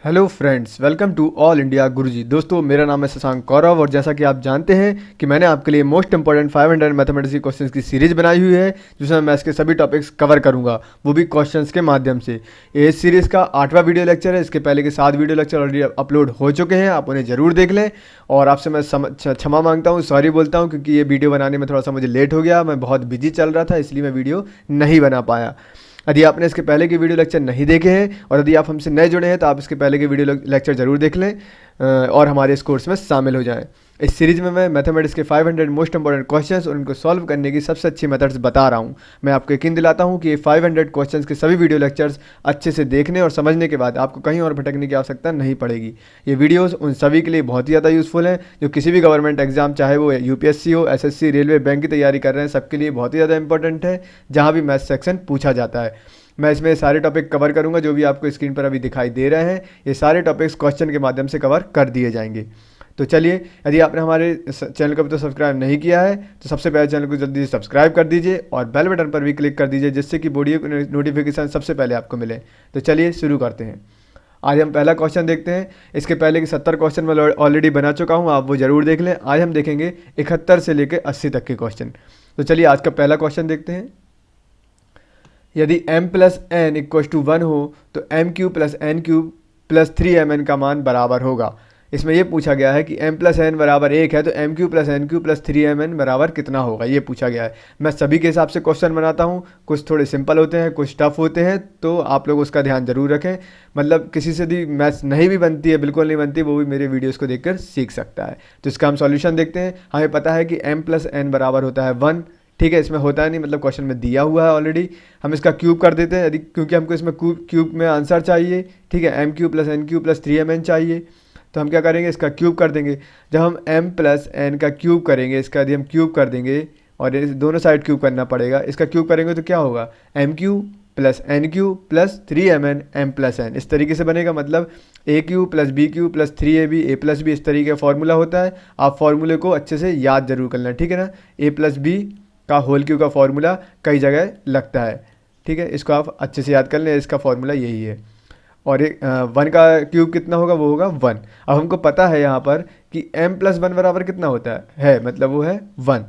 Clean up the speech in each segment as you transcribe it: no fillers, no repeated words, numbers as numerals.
Hello friends, welcome to all India Guruji. दोस्तों, मेरा नाम है शशांक कौरव और जैसा कि आप जानते हैं कि मैंने आपके लिए मोस्ट इंपॉर्टेंट 500 मैथमेटिक्स क्वेश्चंस की सीरीज बनाई हुई है, जिसमें मैं इसके सभी टॉपिक्स कवर करूंगा, वो भी क्वेश्चंस के माध्यम से। ये इस सीरीज़ का 8वां वीडियो लेक्चर है। इसके पहले के 7 वीडियो लेक्चर ऑलरेडी अपलोड हो चुके हैं, आप उन्हें ज़रूर देख लें। और आपसे मैं क्षमा मांगता हूँ, सॉरी बोलता हूँ, क्योंकि ये वीडियो बनाने में थोड़ा सा मुझे लेट हो गया। मैं बहुत बिजी चल रहा था, इसलिए मैं वीडियो नहीं बना पाया। यदि आपने इसके पहले के वीडियो लेक्चर नहीं देखे हैं और यदि आप हमसे नए जुड़े हैं तो आप इसके पहले के वीडियो लेक्चर ज़रूर देख लें और हमारे इस कोर्स में शामिल हो जाएं। इस सीरीज़ में मैं मैथमेटिक्स के 500 मोस्ट इंपॉर्टेंट क्वेश्चंस और उनको सॉल्व करने की सबसे अच्छी मेथड्स बता रहा हूं। मैं आपको यकीन दिलाता हूं कि ये 500 क्वेश्चंस के सभी वीडियो लेक्चर्स अच्छे से देखने और समझने के बाद आपको कहीं और भटकने की आवश्यकता नहीं पड़ेगी। ये वीडियोस उन सभी के लिए बहुत ही ज़्यादा यूज़फुल हैं जो किसी भी गवर्नमेंट एग्जाम, चाहे वो यूपीएससी हो, एसएससी, रेलवे, बैंक की तैयारी कर रहे हैं, सबके लिए बहुत ही ज़्यादा इंपॉर्टेंट है, जहाँ भी मैथ सेक्शन पूछा जाता है। मैं इसमें सारे टॉपिक कवर करूंगा जो भी आपको स्क्रीन पर अभी दिखाई दे रहे हैं। ये सारे टॉपिक्स क्वेश्चन के माध्यम से कवर कर दिए जाएंगे। तो चलिए, यदि आपने हमारे चैनल को अभी तो सब्सक्राइब नहीं किया है तो सबसे पहले चैनल को जल्दी से सब्सक्राइब कर दीजिए और बेल बटन पर भी क्लिक कर दीजिए, जिससे कि वीडियो की नोटिफिकेशन सबसे पहले आपको मिले। तो चलिए शुरू करते हैं। आज हम पहला क्वेश्चन देखते हैं। इसके पहले के 70 क्वेश्चन मैं ऑलरेडी बना चुका हूँ, आप वो ज़रूर देख लें। आज हम देखेंगे 71 से लेकर 80 तक के क्वेश्चन। तो चलिए आज का पहला क्वेश्चन देखते हैं। यदि m plus N equal to 1 हो तो m cube plus N cube plus 3mn का मान बराबर होगा। इसमें यह पूछा गया है कि m प्लस एन बराबर 1 है तो m cube plus N cube plus 3mn बराबर कितना होगा, ये पूछा गया है। मैं सभी के हिसाब से क्वेश्चन बनाता हूँ, कुछ थोड़े सिंपल होते हैं, कुछ टफ होते हैं, तो आप लोग उसका ध्यान जरूर रखें। मतलब किसी से भी मैथ्स नहीं भी बनती है, बिल्कुल नहीं बनती, वो भी मेरे वीडियोज़ को देखकर सीख सकता है। तो इसका हम सॉल्यूशन देखते हैं। हमें पता है कि m प्लस एन बराबर होता है 1, ठीक है। इसमें होता है नहीं, मतलब क्वेश्चन में दिया हुआ है ऑलरेडी। हम इसका क्यूब कर देते हैं, यदि क्योंकि हमको इसमें क्यूब में आंसर चाहिए, ठीक है। m cube plus N cube plus 3mn चाहिए, तो हम क्या करेंगे, इसका क्यूब कर देंगे। जब हम m प्लस एन का क्यूब करेंगे, इसका यदि हम क्यूब कर देंगे और इस दोनों साइड क्यूब करना पड़ेगा, इसका क्यूब करेंगे तो क्या होगा, m cube plus N cube plus 3mn m plus N, इस तरीके से बनेगा। मतलब a cube plus B cube plus 3ab a plus B, इस तरीके का फॉर्मूला होता है। आप फॉर्मूले को अच्छे से याद जरूर कर लें, ठीक है ना। a प्लस बी का होल क्यूब का फॉर्मूला कई जगह लगता है, ठीक है। इसको आप अच्छे से याद कर लें, इसका फॉर्मूला यही है। और एक 1 का क्यूब कितना होगा, वो होगा 1। अब हमको पता है यहाँ पर कि m प्लस 1 बराबर कितना होता है, मतलब वो है 1।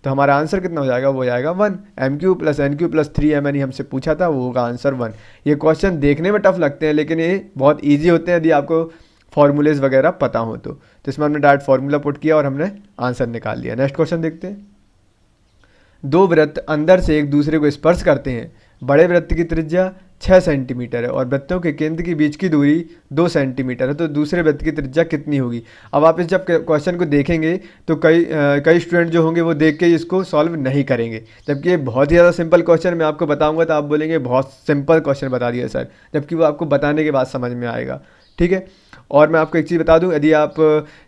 तो हमारा आंसर कितना हो जाएगा, वो हो जाएगा 1। m cube plus N cube plus 3mn ही हमसे पूछा था, वो होगा आंसर 1। ये क्वेश्चन देखने में टफ लगते हैं, लेकिन ये बहुत ईजी होते हैं यदि आपको फॉर्मूलेज वगैरह पता हो तो। इसमें हमने डायरेक्ट फॉर्मूला पुट किया और हमने आंसर निकाल लिया। नेक्स्ट क्वेश्चन देखते हैं। दो वृत्त अंदर से एक दूसरे को स्पर्श करते हैं। बड़े वृत्त की त्रिज्या 6 सेंटीमीटर है और वृत्तों के केंद्र के बीच की दूरी 2 सेंटीमीटर है, तो दूसरे वृत्त की त्रिज्या कितनी होगी। अब आप इस जब क्वेश्चन को देखेंगे तो कई स्टूडेंट जो होंगे वो देख के इसको सॉल्व नहीं करेंगे, जबकि ये बहुत ही ज़्यादा सिंपल क्वेश्चन मैं आपको बताऊंगा तो आप बोलेंगे बहुत सिंपल क्वेश्चन बता दिया सर, जबकि वो आपको बताने के बाद समझ में आएगा, ठीक है। और मैं आपको एक चीज़ बता दूं, यदि आप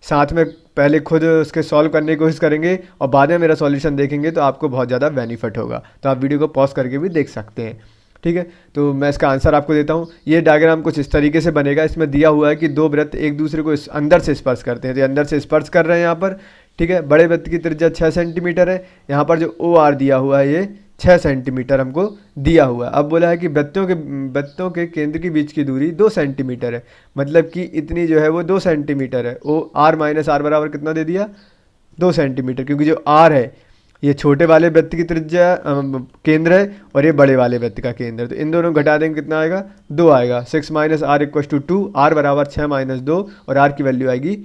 साथ में पहले खुद उसके सॉल्व करने की कोशिश करेंगे और बाद में मेरा सॉल्यूशन देखेंगे तो आपको बहुत ज़्यादा बेनिफिट होगा। तो आप वीडियो को पॉज करके भी देख सकते हैं, ठीक है। तो मैं इसका आंसर आपको देता हूँ। ये डायग्राम कुछ इस तरीके से बनेगा। इसमें दिया हुआ है कि दो वृत्त एक दूसरे को अंदर से स्पर्श करते हैं, तो अंदर से स्पर्श कर रहे हैं यहाँ पर, ठीक है। बड़े वृत्त की त्रिज्या 6 सेंटीमीटर है। यहाँ पर जो OR दिया हुआ है ये 6 सेंटीमीटर हमको दिया हुआ है। अब बोला है कि वृत्तों के केंद्र के बीच की दूरी 2 सेंटीमीटर है, मतलब कि इतनी जो है वो 2 सेंटीमीटर है। OR माइनस R बराबर कितना दे दिया, 2 सेंटीमीटर, क्योंकि जो R है ये छोटे वाले वृत्त की त्रिज्या केंद्र है और ये बड़े वाले वृत्त का केंद्र है, तो इन दोनों घटा देंगे कितना आएगा, 2 आएगा। 6 minus R equal to 2, R बराबर 6 माइनस 2 और R की वैल्यू आएगी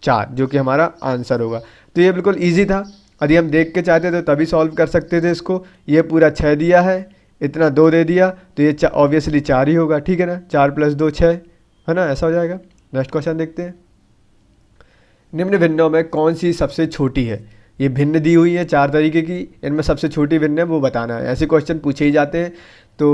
4, जो कि हमारा आंसर होगा। तो ये बिल्कुल ईजी था। यदि हम देख के चाहते तो तभी सॉल्व कर सकते थे इसको। ये पूरा 6 दिया है, इतना 2 दे दिया, तो ये ऑब्वियसली 4 ही होगा, ठीक है ना। 4 प्लस 2 6 है ना, ऐसा हो जाएगा। नेक्स्ट क्वेश्चन देखते हैं। निम्न भिन्नों में कौन सी सबसे छोटी है। ये भिन्न दी हुई है 4 तरीके की, इनमें सबसे छोटी भिन्न है वो बताना है। ऐसे क्वेश्चन पूछे ही जाते हैं। तो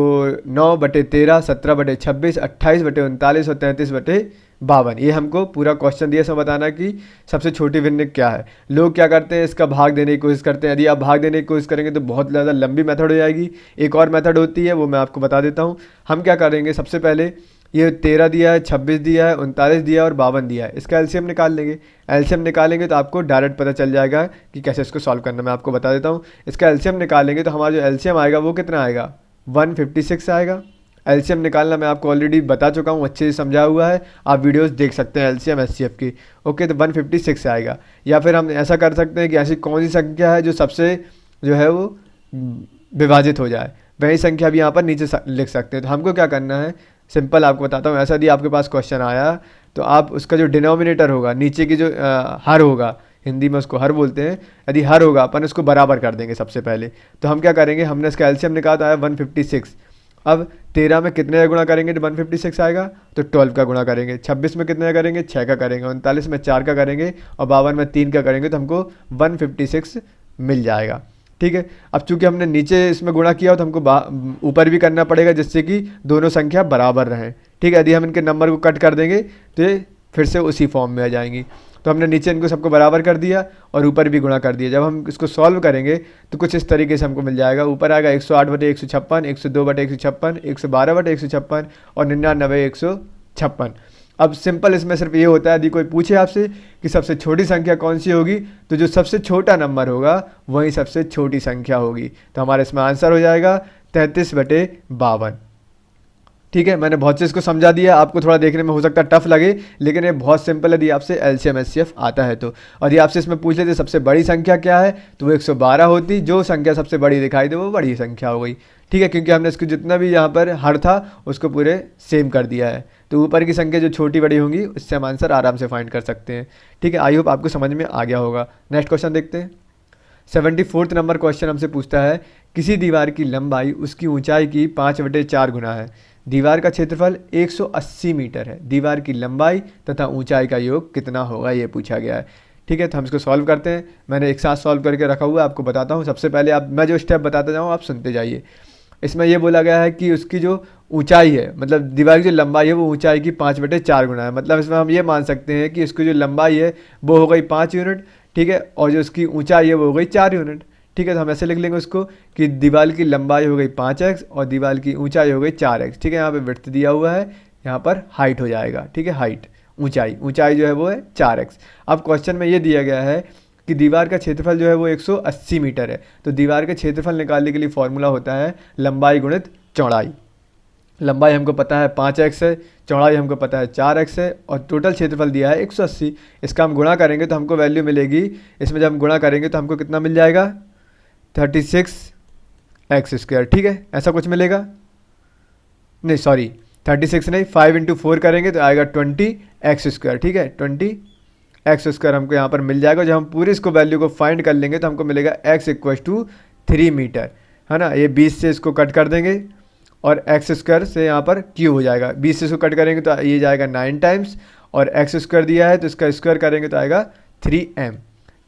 9/13, 17/26, 28/39 और 33/52, ये हमको पूरा क्वेश्चन दिया, इसमें बताना कि सबसे छोटी भिन्न क्या है। लोग क्या करते हैं, इसका भाग देने की कोशिश करते हैं। यदि आप भाग देने की कोशिश करेंगे तो बहुत ज़्यादा लंबी मेथड हो जाएगी। एक और मेथड होती है, वो मैं आपको बता देता हूँ। हम क्या करेंगे, सबसे पहले ये 13 दिया है, 26 दिया है, 39 दिया है और 52 दिया है, इसका एलसीएम निकाल लेंगे। एलसीएम निकालेंगे तो आपको डायरेक्ट पता चल जाएगा कि कैसे इसको सॉल्व करना। मैं आपको बता देता हूँ। इसका एलसीएम निकालेंगे तो हमारा जो एलसीएम आएगा वो कितना आएगा, 156 आएगा, एलसीएम निकालना मैं आपको ऑलरेडी बता चुका हूँ, अच्छे से समझा हुआ है, आप वीडियोस देख सकते हैं एलसीएम एचसीएफ की। ओके, तो 156 आएगा। या फिर हम ऐसा कर सकते हैं कि ऐसी कौन सी संख्या है जो सबसे जो है वो विभाजित हो जाए, वही संख्या भी यहाँ पर नीचे लिख सकते हैं। तो हमको क्या करना है, सिंपल आपको बताता हूँ। ऐसा यदि आपके पास क्वेश्चन आया तो आप उसका जो डिनोमिनेटर होगा, नीचे की जो हर होगा, हिंदी में उसको हर बोलते हैं, यदि हर होगा अपन उसको बराबर कर देंगे सबसे पहले। तो हम क्या करेंगे, हमने इसका एलसीएम निकाला आया 156। अब 13 में कितने का गुणा करेंगे तो 156 आएगा, तो 12 का गुणा करेंगे। 26 में कितने का करेंगे, 6 का करेंगे। 39 में 4 का करेंगे और 52 में 3 का करेंगे, तो हमको 156 मिल जाएगा। ठीक है, अब चूंकि हमने नीचे इसमें गुणा किया तो हमको ऊपर भी करना पड़ेगा, जिससे कि दोनों संख्या बराबर रहें। ठीक है, यदि हम इनके नंबर को कट कर देंगे तो ये फिर से उसी फॉर्म में आ जाएंगी। तो हमने नीचे इनको सबको बराबर कर दिया और ऊपर भी गुणा कर दिया। जब हम इसको सॉल्व करेंगे तो कुछ इस तरीके से हमको मिल जाएगा। ऊपर आएगा 108/156, 102/156, 112/156 और 99/156। अब सिंपल इसमें सिर्फ ये होता है, यदि कोई पूछे आपसे कि सबसे छोटी संख्या कौन सी होगी, तो जो सबसे छोटा नंबर होगा वही सबसे छोटी संख्या होगी। तो हमारा इसमें आंसर हो जाएगा 33/52। ठीक है, मैंने बहुत से इसको समझा दिया, आपको थोड़ा देखने में हो सकता है टफ लगे, लेकिन ये बहुत सिंपल है यदि आपसे एलसीएम एचसीएफ आता है तो। और यदि आपसे इसमें पूछ लेते सबसे बड़ी संख्या क्या है, तो वो 112 होती। जो संख्या सबसे बड़ी दिखाई दे वो बड़ी संख्या हो गई। ठीक है, क्योंकि हमने इसको जितना भी यहाँ पर हर था उसको पूरे सेम कर दिया है। तो ऊपर की संख्या जो छोटी बड़ी होंगी उससे हम आंसर आराम से फाइंड कर सकते हैं। ठीक है, आई होप आपको समझ में आ गया होगा। नेक्स्ट क्वेश्चन देखते हैं। 74 नंबर क्वेश्चन हमसे पूछता है, किसी दीवार की लंबाई उसकी ऊंचाई की 5/4 गुना है। दीवार का क्षेत्रफल 180 मीटर है। दीवार की लंबाई तथा ऊंचाई का योग कितना होगा, ये पूछा गया है। ठीक है, तो हम इसको सॉल्व करते हैं। मैंने एक साथ सॉल्व करके रखा हुआ है, आपको बताता हूँ। सबसे पहले आप, मैं जो स्टेप बताता जाऊँ आप सुनते जाइए। इसमें यह बोला गया है कि उसकी जो ऊंचाई है, मतलब दीवार की जो लंबाई है वो ऊंचाई की 5/4 गुना है। मतलब इसमें हम ये मान सकते हैं कि इसकी जो लंबाई है वो हो गई 5 यूनिट। ठीक है, और जो उसकी ऊंचाई है वो हो गई 4 यूनिट। ठीक है, तो हम ऐसे लिख लेंगे उसको कि दीवार की लंबाई हो गई 5x और दीवार की ऊंचाई हो गई 4x। ठीक है, यहाँ पे विड्थ दिया हुआ है, यहाँ पर हाइट हो जाएगा। ठीक है, हाइट, ऊंचाई जो है वो है 4x। अब क्वेश्चन में ये दिया गया है कि दीवार का क्षेत्रफल जो है वो 180 मीटर है। तो दीवार का क्षेत्रफल निकालने के लिए फॉर्मूला होता है लंबाई गुणित चौड़ाई। लंबाई हमको पता है 5x है, चौड़ाई हमको पता है 4x है और टोटल क्षेत्रफल दिया है 180। इसका हम गुणा करेंगे तो हमको वैल्यू मिलेगी, इसमें जब हम गुणा करेंगे तो हमको कितना मिल जाएगा, 36x²। ठीक है, ऐसा कुछ मिलेगा, नहीं सॉरी 36 नहीं, 5 × 4 करेंगे तो आएगा 20x²। ठीक है, 20x² हमको यहाँ पर मिल जाएगा। जब हम पूरी इसको वैल्यू को फाइंड कर लेंगे तो हमको मिलेगा x = 3 मीटर, है ना। ये 20 से इसको कट कर देंगे और x² से यहाँ पर क्यूब हो जाएगा। 20 से इसको कट करेंगे तो ये जाएगा 9 टाइम्स और x² दिया है तो इसका स्क्वायर करेंगे तो आएगा 3m।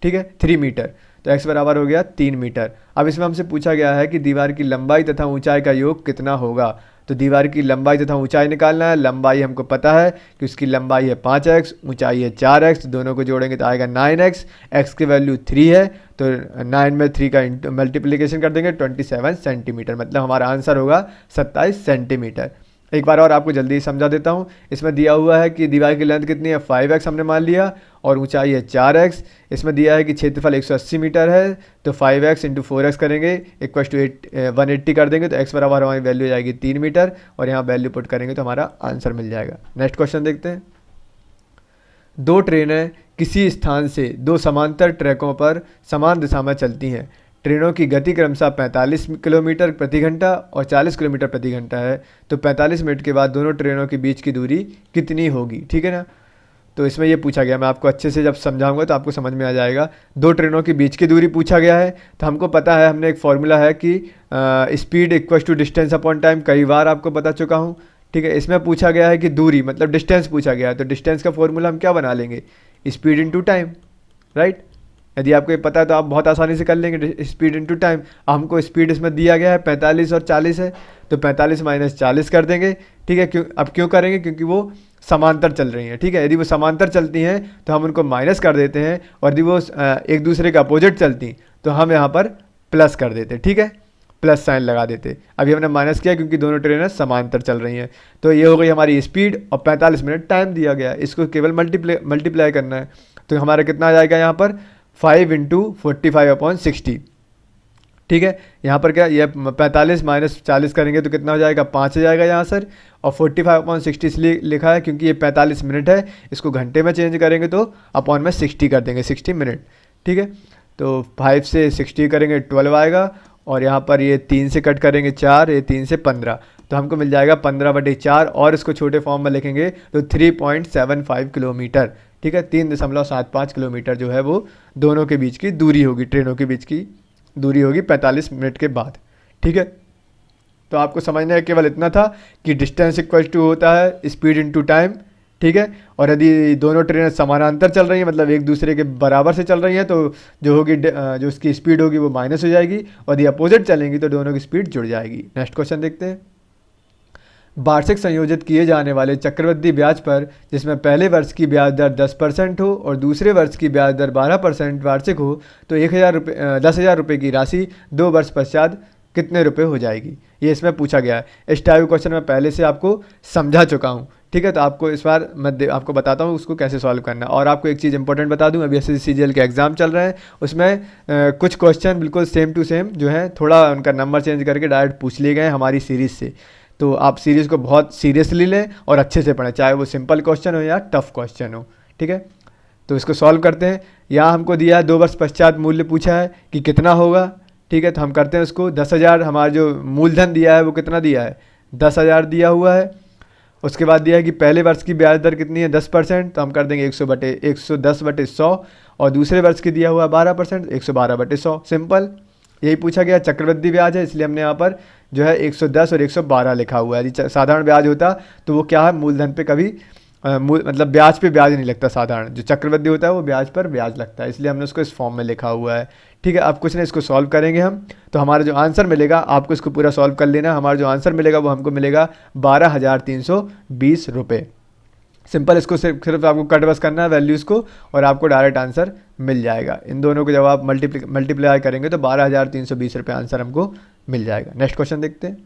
ठीक है, 3 मीटर, तो x बराबर हो गया 3 मीटर। अब इसमें हमसे पूछा गया है कि दीवार की लंबाई तथा ऊंचाई का योग कितना होगा। तो दीवार की लंबाई तथा ऊंचाई निकालना है। लंबाई हमको पता है कि उसकी लंबाई है 5x, ऊंचाई है 4x, दोनों को जोड़ेंगे तो आएगा 9x। x की वैल्यू 3 है तो 9 में 3 का मल्टीप्लिकेशन कर देंगे 27 सेंटीमीटर, मतलब हमारा आंसर होगा 27 सेंटीमीटर। एक बार और आपको जल्दी समझा देता हूँ। इसमें दिया हुआ है कि दीवार की लेंथ कितनी है, 5x हमने मान लिया और ऊंचाई है 4x। इसमें दिया है कि क्षेत्रफल 180 मीटर है, तो 5x × 4x करेंगे = 180 कर देंगे तो x बराबर हमारी वैल्यू हो जाएगी 3 मीटर और यहाँ वैल्यू पुट करेंगे तो हमारा आंसर मिल जाएगा। नेक्स्ट क्वेश्चन देखते हैं। 2 ट्रेनें किसी स्थान से 2 समांतर ट्रैकों पर समान दिशा में चलती हैं। ट्रेनों की गति क्रमशः 45 किलोमीटर प्रति घंटा और 40 किलोमीटर प्रति घंटा है। तो 45 मिनट के बाद दोनों ट्रेनों के बीच की दूरी कितनी होगी। ठीक है ना, तो इसमें ये पूछा गया, मैं आपको अच्छे से जब समझाऊंगा तो आपको समझ में आ जाएगा। 2 ट्रेनों के बीच की दूरी पूछा गया है, तो हमको पता है, हमने एक फॉर्मूला है कि स्पीड = डिस्टेंस अपॉन टाइम, कई बार आपको बता चुका हूँ। ठीक है, इसमें पूछा गया है कि दूरी मतलब डिस्टेंस पूछा गया है, तो डिस्टेंस का फॉर्मूला हम क्या बना लेंगे, स्पीड × टाइम, राइट। यदि आपको ये पता है तो आप बहुत आसानी से कर लेंगे, स्पीड × टाइम। हमको स्पीड इसमें दिया गया है 45 और 40 है, तो 45 - 40 कर देंगे। ठीक है, क्यों करेंगे, क्योंकि वो समांतर चल रही हैं। ठीक है, यदि वो समांतर चलती हैं तो हम उनको माइनस कर देते हैं और यदि वो एक दूसरे के अपोजिट चलती तो हम यहाँ पर प्लस कर देते। ठीक है, प्लस साइन लगा देते। अभी हमने माइनस किया क्योंकि दोनों ट्रेनें समांतर चल रही हैं। तो ये हो गई हमारी स्पीड और 45 मिनट टाइम दिया गया है, इसको केवल मल्टीप्लाई करना है। तो हमारा कितना आ जाएगा यहाँ पर 5 × 45/60। ठीक है, यहाँ पर क्या ये 45 माइनस 40 करेंगे तो कितना हो जाएगा, 5 आ जाएगा यहाँ सर। और 45/60 इसलिए लिखा है क्योंकि ये 45 मिनट है, इसको घंटे में चेंज करेंगे तो अपॉन में 60 कर देंगे, 60 मिनट। ठीक है, तो 5 से 60 करेंगे 12 आएगा, और यहाँ पर ये 3 से कट करेंगे 4, ये 3 से 15, तो हमको मिल जाएगा 15/4, और इसको छोटे फॉर्म में लिखेंगे तो 3.75 किलोमीटर। ठीक है, 3.75 किलोमीटर जो है वो दोनों के बीच की दूरी होगी, ट्रेनों के बीच की दूरी होगी 45 मिनट के बाद। ठीक है, तो आपको समझना है केवल इतना था कि डिस्टेंस इक्वल टू होता है स्पीड इनटू टाइम। ठीक है, और यदि दोनों ट्रेनें समानांतर चल रही हैं, मतलब एक दूसरे के बराबर से चल रही हैं, तो जो होगी जो उसकी स्पीड होगी वो माइनस हो जाएगी, और यदि अपोजिट चलेंगी तो दोनों की स्पीड जुड़ जाएगी। नेक्स्ट क्वेश्चन देखते हैं। वार्षिक संयोजित किए जाने वाले चक्रवृद्धि ब्याज पर जिसमें पहले वर्ष की ब्याज दर 10% हो और दूसरे वर्ष की ब्याज दर 12% वार्षिक हो, तो 10,000 रुपये की राशि 2 वर्ष पश्चात कितने रुपए हो जाएगी, ये इसमें पूछा गया है। इस टाइप का क्वेश्चन मैं पहले से आपको समझा चुका हूँ। ठीक है, तो आपको इस बार मैं आपको बताता हूँ उसको कैसे सॉल्व करना है। और आपको एक चीज़ इंपॉर्टेंट बता दूँ, अभी एसएससी सीजीएल के एग्जाम चल रहे हैं, उसमें कुछ क्वेश्चन बिल्कुल सेम टू सेम जो है, थोड़ा उनका नंबर चेंज करके डायरेक्ट पूछ लिए गए हमारी सीरीज़ से। तो आप सीरीज़ को बहुत सीरियसली लें और अच्छे से पढ़ें, चाहे वो सिंपल क्वेश्चन हो या टफ क्वेश्चन हो। ठीक है, तो इसको सॉल्व करते हैं। यहाँ हमको दिया है 2 वर्ष पश्चात मूल्य पूछा है कि कितना होगा। ठीक है, तो हम करते हैं उसको। 10,000 हमारा जो मूलधन दिया है वो कितना दिया है, 10,000 दिया हुआ है। उसके बाद दिया है कि पहले वर्ष की ब्याज दर कितनी है, 10%, तो हम कर देंगे 110/100, और दूसरे वर्ष की दिया हुआ 12%, 112/100। सिंपल, यही पूछा गया। चक्रवृद्धि ब्याज है इसलिए हमने यहाँ पर जो है 110 और 112 लिखा हुआ है। यदि साधारण ब्याज होता तो वो क्या है, मूलधन पे कभी मतलब ब्याज पे ब्याज नहीं लगता। साधारण जो चक्रवृद्धि होता है वो ब्याज पर ब्याज लगता है, इसलिए हमने उसको इस फॉर्म में लिखा हुआ है। ठीक है, अब कुछ नहीं, इसको सॉल्व करेंगे हम, तो हमारा जो आंसर मिलेगा, आपको इसको पूरा सॉल्व कर लेना। हमारा जो आंसर मिलेगा वो हमको मिलेगा 12,320 रुपये। सिंपल, इसको सिर्फ आपको कट बस करना है वैल्यूज़ को, और आपको डायरेक्ट आंसर मिल जाएगा। इन दोनों को जब आप मल्टीप्लाई करेंगे तो 12,320 रुपये आंसर हमको मिल जाएगा। नेक्स्ट क्वेश्चन देखते हैं।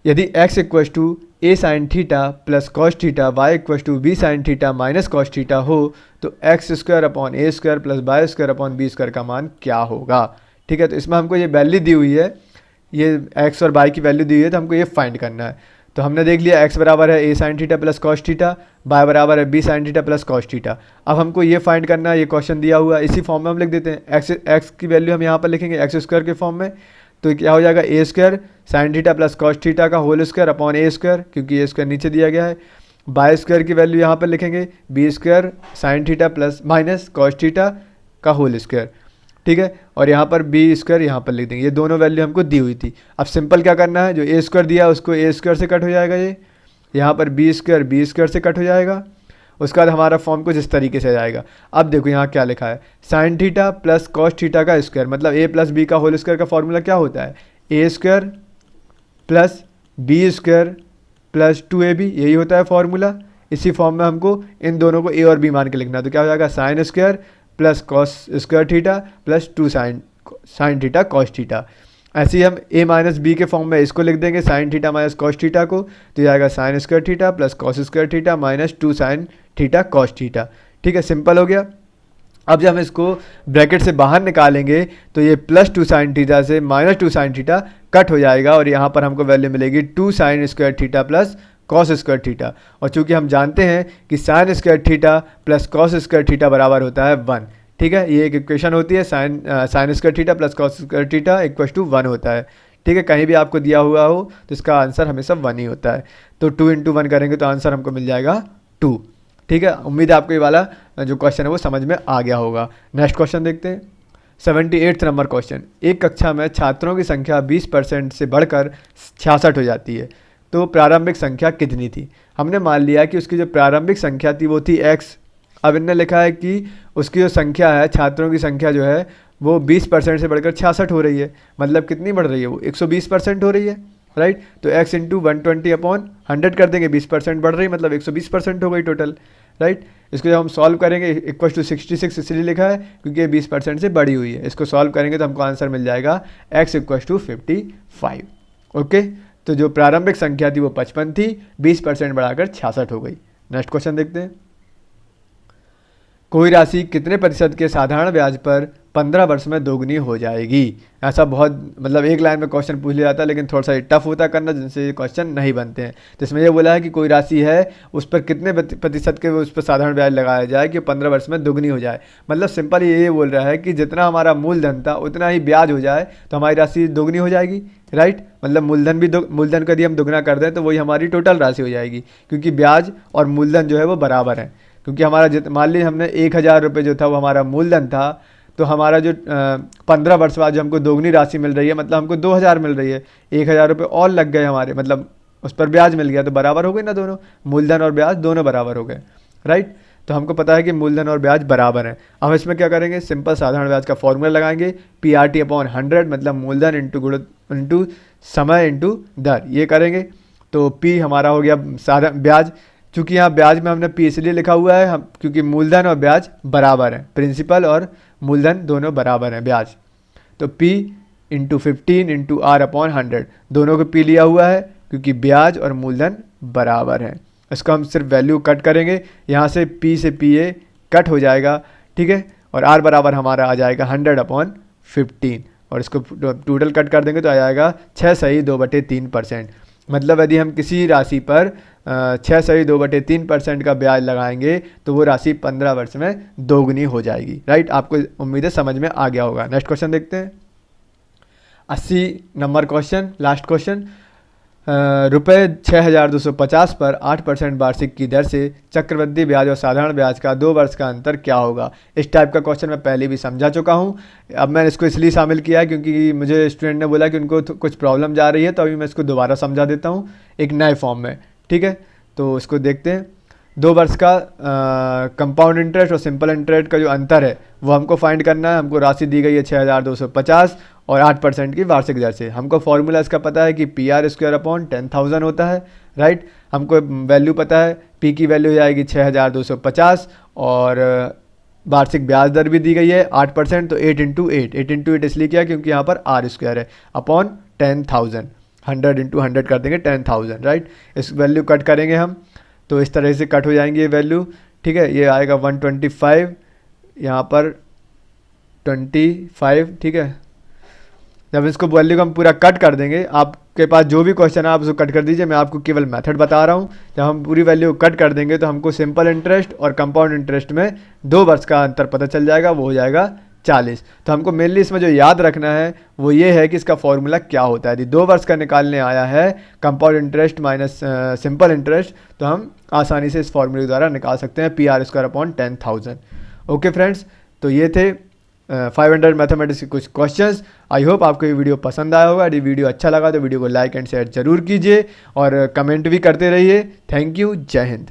यदि x equals to a sine theta plus cos theta, y equals to b sine theta minus cos theta हो, तो x square upon a square plus y square upon b square का मान क्या होगा। ठीक है, तो इसमें हमको ये वैल्यू दी हुई है, ये x और y की वैल्यू दी हुई है, तो हमको ये फाइंड करना है। तो हमने देख लिया x बराबर है a sine theta plus cos theta, y बराबर है b sine theta plus cos theta. अब हमको ये फाइंड करना है, ये क्वेश्चन दिया हुआ है, इसी फॉर्म में हम लिख देते हैं। x की वैल्यू हम यहाँ पर लिखेंगे एक्स स्क्वायर के फॉर्म में, तो क्या हो जाएगा, a square sine theta plus cos theta का whole square upon a square, क्योंकि ए स्क्वायर नीचे दिया गया है। बाय स्क्वायर की वैल्यू यहाँ पर लिखेंगे B square sine theta plus minus cos theta का होल स्क्वायर। ठीक है, और यहाँ पर बी स्क्वायर यहाँ पर लिख देंगे। ये दोनों वैल्यू हमको दी हुई थी। अब सिंपल क्या करना है, जो ए स्क्वायर दिया उसको ए स्क्वायर से कट हो जाएगा, ये यहाँ पर बी स्क्वायर से कट हो जाएगा। उसके बाद हमारा फॉर्म कुछ इस तरीके से जाएगा। अब देखो यहाँ क्या लिखा है, sine theta plus cos theta का स्क्वायर, मतलब ए प्लस बी का होल स्क्वायर का फॉर्मूला क्या होता है, a square plus b square plus 2ab, यही होता है फॉर्मूला। इसी फॉर्म में हमको इन दोनों को ए और बी मान के लिखना है, तो क्या हो जाएगा, sine square plus cos square theta plus 2 sine theta cos theta. ऐसे ही हम a माइनस बी के फॉर्म में इसको लिख देंगे, sign theta minus cos theta को, तो जाएगा sign square theta plus cos square theta minus 2 sine theta cos theta. ठीक है, सिंपल हो गया। अब जब हम इसको ब्रैकेट से बाहर निकालेंगे तो ये प्लस 2 साइन थीटा से माइनस 2 साइन थीटा कट हो जाएगा, और यहाँ पर हमको वैल्यू मिलेगी 2 sign square theta plus cos square theta. और चूंकि हम जानते हैं कि sign square theta plus cos square theta बराबर होता है 1। ठीक है, ये एक इक्वेशन होती है, sine square theta plus cos square theta equal to 1 होता है। ठीक है, कहीं भी आपको दिया हुआ हो तो इसका आंसर हमेशा 1 ही होता है। तो 2 × 1 करेंगे तो आंसर हमको मिल जाएगा 2। ठीक है, उम्मीद है आपको ये वाला जो क्वेश्चन है वो समझ में आ गया होगा। नेक्स्ट क्वेश्चन देखते हैं। 78 नंबर क्वेश्चन। एक कक्षा में छात्रों की संख्या 20% से बढ़कर 66 हो जाती है, तो प्रारंभिक संख्या कितनी थी। हमने मान लिया कि उसकी जो प्रारंभिक संख्या थी वो थी x। अब इनने लिखा है कि उसकी जो संख्या है, छात्रों की संख्या जो है वो 20% से बढ़कर 66 हो रही है, मतलब कितनी बढ़ रही है, वो 120% हो रही है। राइट, तो x इंटू 120/100 कर देंगे, 20% बढ़ रही है, मतलब 120% हो गई टोटल। राइट, इसको जब हम सॉल्व करेंगे इक्वल टू 66 इसलिए लिखा है क्योंकि ये 20% से बढ़ी हुई है। इसको सॉल्व करेंगे तो हमको आंसर मिल जाएगा x इक्वल टू 55। ओके, तो जो प्रारंभिक संख्या थी वो 55 थी, 20% बढ़ाकर 66 हो गई। नेक्स्ट क्वेश्चन देखते हैं। कोई राशि कितने प्रतिशत के साधारण ब्याज पर 15 वर्ष में दोगुनी हो जाएगी। ऐसा बहुत मतलब एक लाइन में क्वेश्चन पूछ लिया जाता है, लेकिन थोड़ा सा टफ होता है करना, जिनसे ये क्वेश्चन नहीं बनते हैं। तो इसमें ये बोला है कि कोई राशि है, उस पर कितने प्रतिशत के उस पर साधारण ब्याज लगाया जाए कि 15 वर्ष में दोगुनी हो जाए। मतलब सिंपल ये बोल रहा है कि जितना हमारा मूलधन था उतना ही ब्याज हो जाए तो हमारी राशि दोगुनी हो जाएगी, राइट। मतलब मूलधन का यदि हम दोगुना कर दें तो वही हमारी टोटल राशि हो जाएगी, क्योंकि ब्याज और मूलधन जो है वो बराबर है। क्योंकि हमारा मान लीजिए हमने 1,000 रुपये जो था वो हमारा मूलधन था, तो हमारा जो 15 वर्ष बाद जो हमको दोगुनी राशि मिल रही है, मतलब हमको 2,000 मिल रही है, 1,000 रुपये और लग गए हमारे, मतलब उस पर ब्याज मिल गया, तो बराबर हो गए ना दोनों, मूलधन और ब्याज दोनों बराबर हो गए, राइट। तो हमको पता है कि मूलधन और ब्याज बराबर हैं। अब इसमें क्या करेंगे, सिंपल साधारण ब्याज का फॉर्मूला लगाएंगे, PRT/100, मतलब मूलधन इंटू समय इंटू दर, ये करेंगे तो P हमारा हो गया साधारण ब्याज। चूँकि यहाँ ब्याज में हमने P इसलिए लिखा हुआ है हम, क्योंकि मूलधन और ब्याज बराबर हैं, प्रिंसिपल और मूलधन दोनों बराबर हैं ब्याज। तो P इंटू 15 इंटू R/100, दोनों को P लिया हुआ है क्योंकि ब्याज और मूलधन बराबर हैं। इसको हम सिर्फ वैल्यू कट करेंगे, यहाँ से P से PA कट हो जाएगा, ठीक है, और R बराबर हमारा आ जाएगा 100/15, और इसको टोटल कट कर देंगे तो आ जाएगा 6/2/3%। मतलब यदि हम किसी राशि पर 6/2/3% का ब्याज लगाएंगे तो वो राशि 15 वर्ष में दोगुनी हो जाएगी, राइट। आपको उम्मीद है समझ में आ गया होगा। नेक्स्ट क्वेश्चन देखते हैं, 80 नंबर क्वेश्चन, लास्ट क्वेश्चन। रुपये 6,250 पर 8% वार्षिक की दर से चक्रवृद्धि ब्याज और साधारण ब्याज का 2 वर्ष का अंतर क्या होगा। इस टाइप का क्वेश्चन मैं पहले भी समझा चुका हूँ। अब मैंने इसको इसलिए शामिल किया है क्योंकि मुझे स्टूडेंट ने बोला कि उनको कुछ प्रॉब्लम जा रही है, तो अभी मैं इसको दोबारा समझा देता हूँ एक नए फॉर्म में, ठीक है। तो इसको देखते हैं, 2 वर्ष का कंपाउंड इंटरेस्ट और सिंपल इंटरेस्ट का जो अंतर है वो हमको फाइंड करना है। हमको राशि दी गई है 6,250 और 8% की वार्षिक दर से। हमको फॉर्मूला इसका पता है कि PR²/10,000 होता है, राइट। हमको वैल्यू पता है, P की वैल्यू हो जाएगी 6,250 और वार्षिक ब्याज दर भी दी गई है 8%, तो 8 इंटू 8 इसलिए किया क्योंकि यहाँ पर R² है अपॉन 10,000, 100 इंटू 100 कर देंगे 10,000, राइट। इस वैल्यू कट करेंगे हम, तो इस तरह से कट हो जाएंगी ये वैल्यू, ठीक है। ये आएगा 125, यहाँ पर 25, ठीक है। जब इसको वैल्यू को हम पूरा कट कर देंगे, आपके पास जो भी क्वेश्चन है आप उसको कट कर दीजिए, मैं आपको केवल मेथड बता रहा हूँ। जब हम पूरी वैल्यू कट कर देंगे तो हमको सिंपल इंटरेस्ट और कंपाउंड इंटरेस्ट में 2 वर्ष का अंतर पता चल जाएगा, वो हो जाएगा 40। तो हमको मेनली इसमें जो याद रखना है वो ये है कि इसका फॉर्मूला क्या होता है। यदि 2 वर्ष का निकालने आया है compound interest minus simple interest, तो हम आसानी से इस फॉर्मूले द्वारा निकाल सकते हैं PR²/10,000। ओके फ्रेंड्स, तो ये थे 500 मैथमेटिक्स के कुछ क्वेश्चंस। आई होप आपको ये वीडियो पसंद आया होगा। यदि वीडियो अच्छा लगा तो वीडियो को लाइक एंड शेयर जरूर कीजिए और कमेंट भी करते रहिए। थैंक यू, जय हिंद।